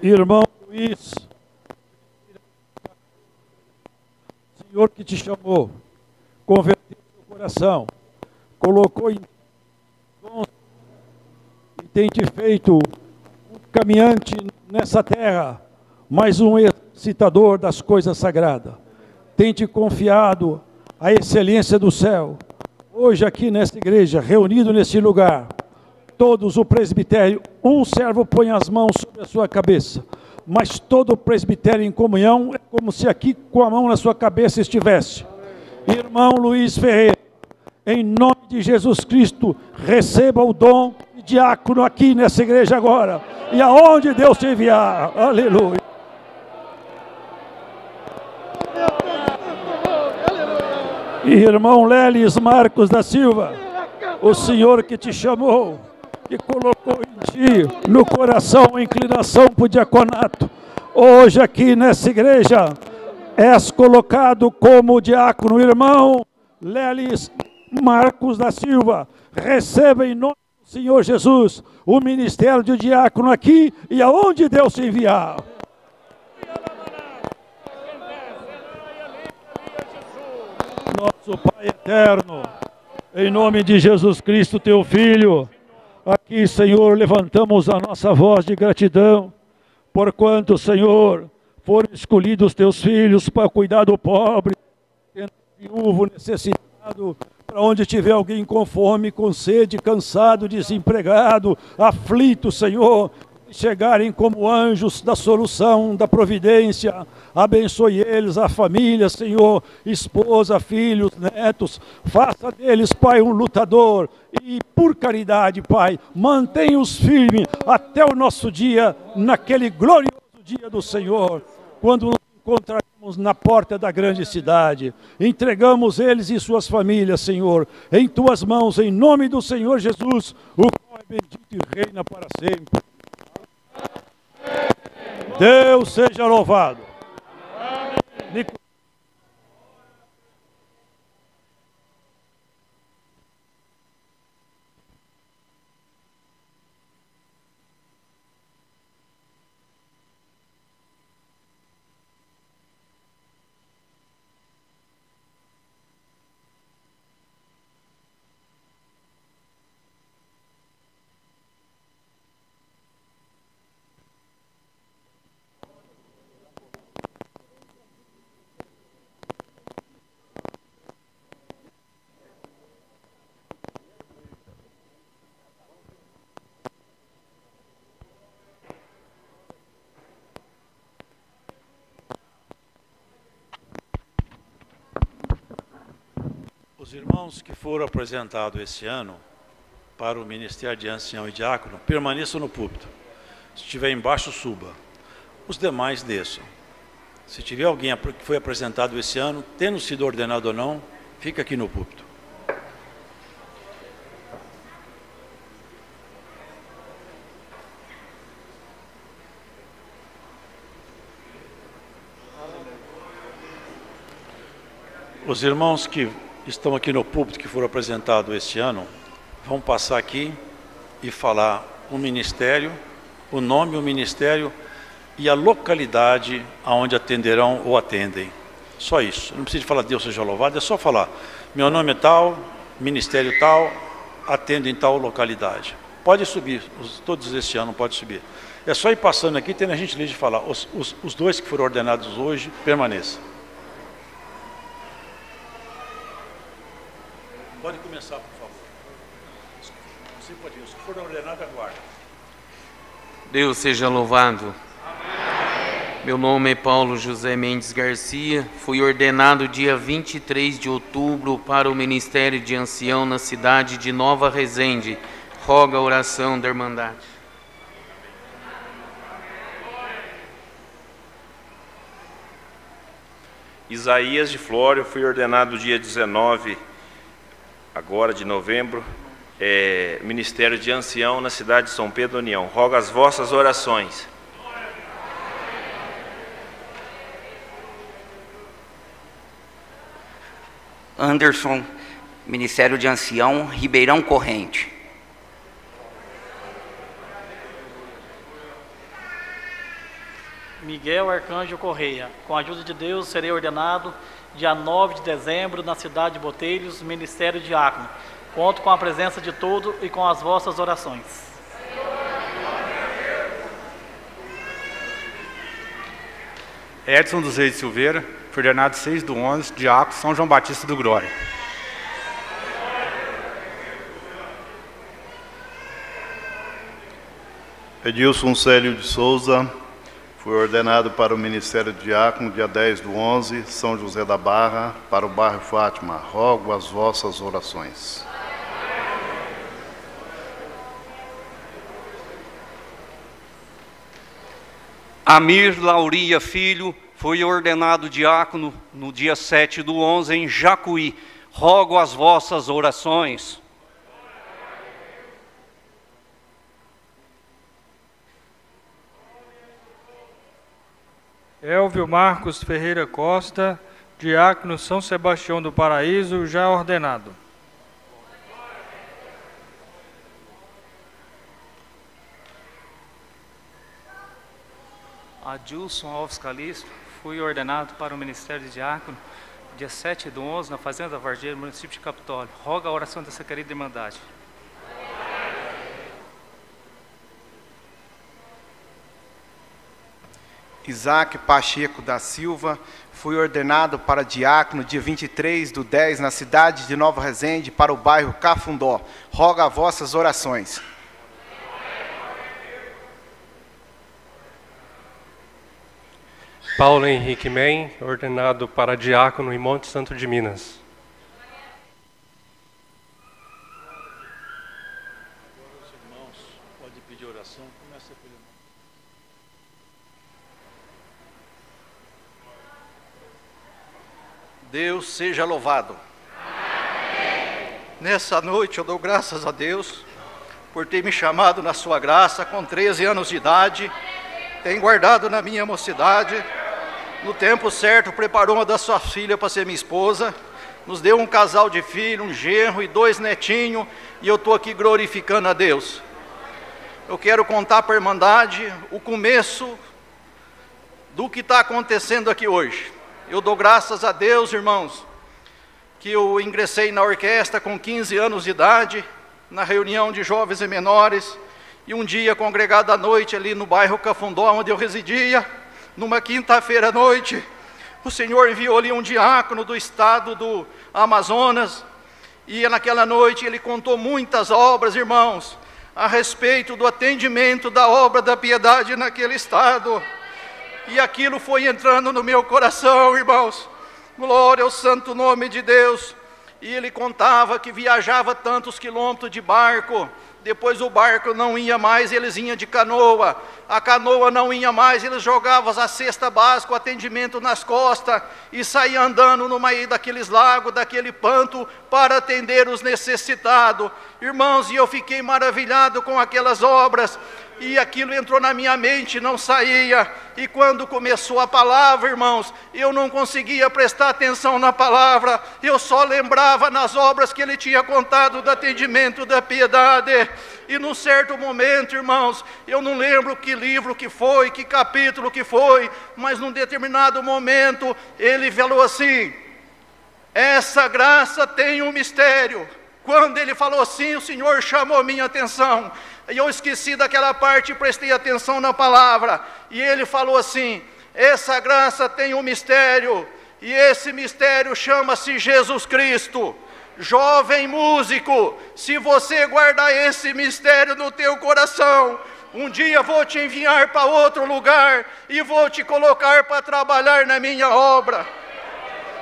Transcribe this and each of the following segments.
Irmão Luiz, o Senhor que te chamou, converteu seu coração, colocou em e tem te feito um caminhante nessa terra, mais um excitador das coisas sagradas. Tem te confiado a excelência do céu. Hoje aqui nesta igreja, reunido nesse lugar, todos o presbitério, um servo põe as mãos sobre a sua cabeça, mas todo o presbitério em comunhão é como se aqui com a mão na sua cabeça estivesse. Irmão Luiz Ferreira, em nome de Jesus Cristo, receba o dom de diácono aqui nessa igreja agora, e aonde Deus te enviar. Aleluia. E irmão Lelis Marcos da Silva, o Senhor que te chamou, que colocou em ti, no coração, a inclinação para o diaconato. Hoje aqui nessa igreja, és colocado como diácono. Irmão Lelis Marcos da Silva, receba em nome do Senhor Jesus o ministério de diácono aqui e aonde Deus te enviar. Nosso Pai eterno, em nome de Jesus Cristo, teu Filho, aqui, Senhor, levantamos a nossa voz de gratidão, porquanto, Senhor, foram escolhidos teus filhos para cuidar do pobre, viúvo, necessitado, para onde tiver alguém com fome, com sede, cansado, desempregado, aflito, Senhor, chegarem como anjos da solução, da providência. Abençoe eles, a família, Senhor, esposa, filhos, netos. Faça deles, Pai, um lutador. E por caridade, Pai, mantenha-os firmes até o nosso dia, naquele glorioso dia do Senhor, quando nos encontraremos na porta da grande cidade. Entregamos eles e suas famílias, Senhor, em tuas mãos, em nome do Senhor Jesus, o qual é bendito e reina para sempre. Deus seja louvado. Os irmãos que foram apresentados esse ano para o Ministério de Ancião e Diácono, permaneçam no púlpito. Se estiver embaixo, suba. Os demais desçam. Se tiver alguém que foi apresentado esse ano, tendo sido ordenado ou não, fica aqui no púlpito. Os irmãos que estão aqui no púlpito, que foram apresentados este ano, vão passar aqui e falar o ministério, o nome, o ministério e a localidade aonde atenderão ou atendem. Só isso. Não precisa falar Deus seja louvado, é só falar: meu nome é tal, ministério tal, atendo em tal localidade. Pode subir, todos este ano pode subir. É só ir passando aqui, tendo a gentileza de falar. Os dois que foram ordenados hoje, permaneçam. Pode começar, por favor. Você pode ir. Se for ordenado, aguarda. Deus seja louvado. Amém. Meu nome é Paulo José Mendes Garcia. Fui ordenado dia 23 de outubro para o Ministério de Ancião na cidade de Nova Resende. Roga a oração da Irmandade. Isaías de Flório, fui ordenado dia 19 agora de novembro, Ministério de Ancião na cidade de São Pedro União. Rogo as vossas orações. Anderson, Ministério de Ancião, Ribeirão Corrente. Miguel Arcanjo Correia. Com a ajuda de Deus, serei ordenado dia 9 de dezembro na cidade de Botelhos, Ministério Diácono. Conto com a presença de todos e com as vossas orações. Edson dos Reis de Silveira, foi ordenado 6/11, diácono São João Batista do Glória. Edilson Célio de Souza, foi ordenado para o Ministério Diácono dia 10/11, São José da Barra, para o bairro Fátima. Rogo as vossas orações. Amir Lauria Filho, foi ordenado diácono no dia 7/11 em Jacuí. Rogo as vossas orações. Elvio Marcos Ferreira Costa, diácono São Sebastião do Paraíso, já ordenado. Adilson Alves Calixto, fui ordenado para o Ministério de Diácono dia 7/11 na Fazenda Vargeira, município de Capitólio. Roga a oração dessa querida irmandade. Isaac Pacheco da Silva, fui ordenado para diácono dia 23/10 na cidade de Nova Resende, para o bairro Cafundó. Roga a vossas orações. Paulo Henrique Men, ordenado para diácono em Monte Santo de Minas. Agora os irmãos podem pedir oração. Começa pelo irmão. Deus seja louvado. Amém. Nessa noite eu dou graças a Deus por ter me chamado na sua graça com 13 anos de idade, tem guardado na minha mocidade, no tempo certo preparou uma das suas filhas para ser minha esposa, nos deu um casal de filho, um genro e 2 netinhos, e eu estou aqui glorificando a Deus. Eu quero contar para a irmandade o começo do que está acontecendo aqui hoje. Eu dou graças a Deus, irmãos, que eu ingressei na orquestra com 15 anos de idade, na reunião de jovens e menores, e um dia, congregado à noite ali no bairro Cafundó, onde eu residia, numa quinta-feira à noite, o Senhor enviou ali um diácono do estado do Amazonas, e naquela noite ele contou muitas obras, irmãos, a respeito do atendimento da obra da piedade naquele estado. E aquilo foi entrando no meu coração, irmãos. Glória ao santo nome de Deus. E ele contava que viajava tantos quilômetros de barco. Depois o barco não ia mais, eles iam de canoa. A canoa não ia mais, eles jogavam a cesta básica, o atendimento nas costas, e saíam andando no meio daqueles lagos, daquele panto, para atender os necessitados. Irmãos, e eu fiquei maravilhado com aquelas obras. E aquilo entrou na minha mente, não saía. E quando começou a palavra, irmãos, eu não conseguia prestar atenção na palavra. Eu só lembrava nas obras que ele tinha contado do atendimento da piedade. E num certo momento, irmãos, eu não lembro que livro que foi, que capítulo que foi, mas num determinado momento, ele falou assim: essa graça tem um mistério. Quando ele falou assim, o Senhor chamou minha atenção. E eu esqueci daquela parte e prestei atenção na palavra. E ele falou assim: essa graça tem um mistério, e esse mistério chama-se Jesus Cristo. Jovem músico, se você guardar esse mistério no teu coração, um dia vou te enviar para outro lugar e vou te colocar para trabalhar na minha obra.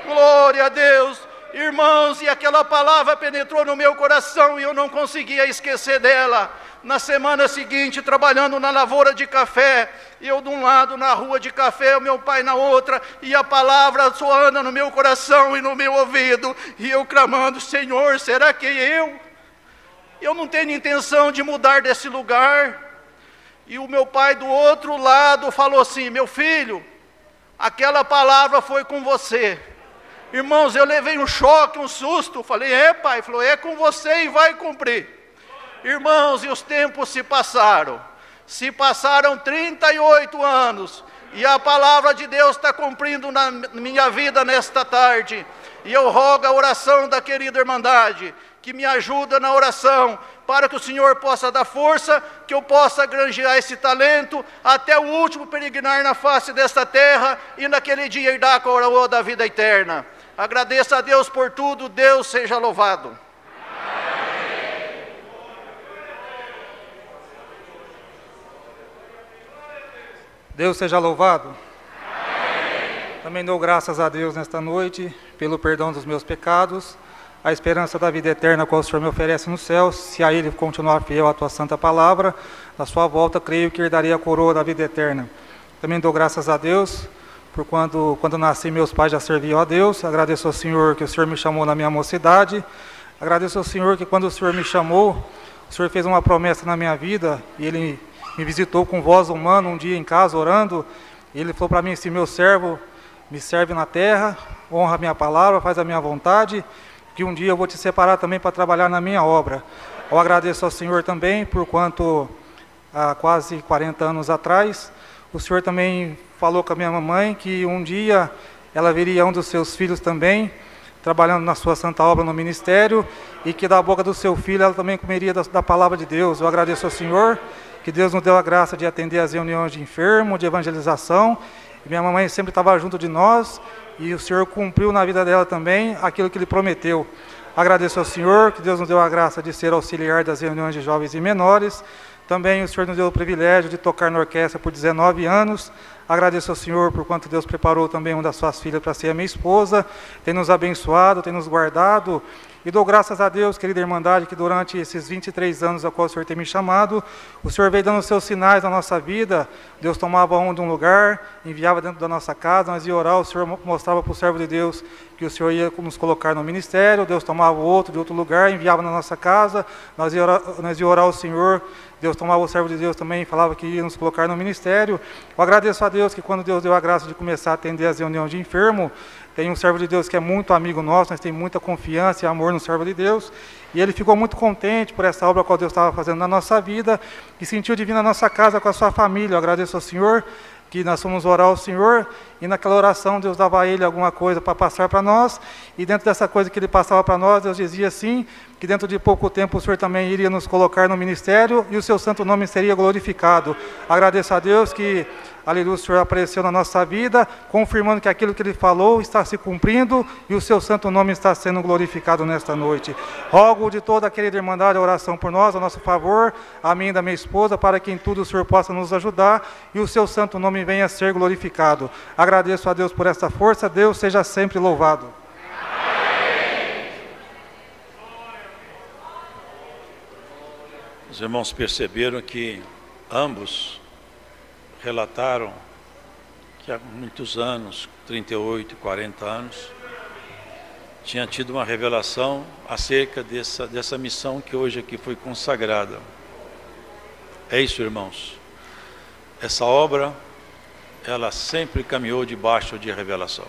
Glória a Deus. Irmãos, e aquela palavra penetrou no meu coração e eu não conseguia esquecer dela. Na semana seguinte, trabalhando na lavoura de café, eu de um lado na rua de café, o meu pai na outra, e a palavra soando no meu coração e no meu ouvido, e eu clamando: Senhor, será que eu não tenho intenção de mudar desse lugar? E o meu pai do outro lado falou assim: meu filho, aquela palavra foi com você. Irmãos, eu levei um choque, um susto. Falei: é, pai? Falou: é com você e vai cumprir. Irmãos, e os tempos se passaram. Se passaram 38 anos. E a palavra de Deus está cumprindo na minha vida nesta tarde. E eu rogo a oração da querida Irmandade, que me ajuda na oração, para que o Senhor possa dar força, que eu possa granjear esse talento, até o último peregrinar na face desta terra, e naquele dia herdar a coroa da vida eterna. Agradeço a Deus por tudo, Deus seja louvado. Deus seja louvado. Amém. Também dou graças a Deus nesta noite, pelo perdão dos meus pecados, a esperança da vida eterna qual o Senhor me oferece no céu. Se a Ele continuar fiel à tua santa palavra, na sua volta creio que herdarei a coroa da vida eterna. Também dou graças a Deus, por quando nasci meus pais já serviam a Deus. Agradeço ao Senhor que o Senhor me chamou na minha mocidade. Agradeço ao Senhor que quando o Senhor me chamou, o Senhor fez uma promessa na minha vida, e Ele me visitou com voz humana um dia em casa orando, e Ele falou para mim assim: meu servo, me serve na terra, honra a minha palavra, faz a minha vontade, que um dia eu vou te separar também para trabalhar na minha obra. Eu agradeço ao Senhor também, por quanto há quase 40 anos atrás, o Senhor também falou com a minha mamãe que um dia ela veria um dos seus filhos também, trabalhando na sua santa obra no ministério, e que da boca do seu filho ela também comeria da palavra de Deus. Eu agradeço ao Senhor, que Deus nos deu a graça de atender às reuniões de enfermo, de evangelização. E minha mamãe sempre estava junto de nós, e o Senhor cumpriu na vida dela também aquilo que Ele prometeu. Agradeço ao Senhor, que Deus nos deu a graça de ser auxiliar das reuniões de jovens e menores. Também o Senhor nos deu o privilégio de tocar na orquestra por 19 anos. Agradeço ao Senhor por quanto Deus preparou também uma das suas filhas para ser a minha esposa. Tem nos abençoado, tem nos guardado. E dou graças a Deus, querida Irmandade, que durante esses 23 anos a qual o Senhor tem me chamado, o Senhor veio dando seus sinais na nossa vida. Deus tomava um de um lugar, enviava dentro da nossa casa, nós ia orar, o Senhor mostrava para o servo de Deus que o Senhor ia nos colocar no ministério. Deus tomava outro de outro lugar, enviava na nossa casa, nós ia orar ao Senhor. Deus tomava o servo de Deus também e falava que ia nos colocar no ministério. Eu agradeço a Deus que quando Deus deu a graça de começar a atender as reuniões de enfermo, tem um servo de Deus que é muito amigo nosso, nós temos muita confiança e amor no servo de Deus, e ele ficou muito contente por essa obra que Deus estava fazendo na nossa vida, e sentiu de vir na nossa casa com a sua família. Eu agradeço ao Senhor, que nós fomos orar ao Senhor, e naquela oração Deus dava a ele alguma coisa para passar para nós, e dentro dessa coisa que ele passava para nós, Deus dizia assim, que dentro de pouco tempo o Senhor também iria nos colocar no ministério, e o seu santo nome seria glorificado. Agradeço a Deus que, aleluia, o Senhor apareceu na nossa vida, confirmando que aquilo que Ele falou está se cumprindo, e o seu santo nome está sendo glorificado nesta noite. Rogo de toda a querida Irmandade a oração por nós, a nosso favor, a mim e da minha esposa, para que em tudo o Senhor possa nos ajudar, e o seu santo nome venha a ser glorificado. Agradeço a Deus por essa força, Deus seja sempre louvado. Os irmãos perceberam que ambos relataram que há muitos anos, 38, 40 anos, tinha tido uma revelação acerca dessa missão que hoje aqui foi consagrada. É isso, irmãos. Essa obra, ela sempre caminhou debaixo de revelação.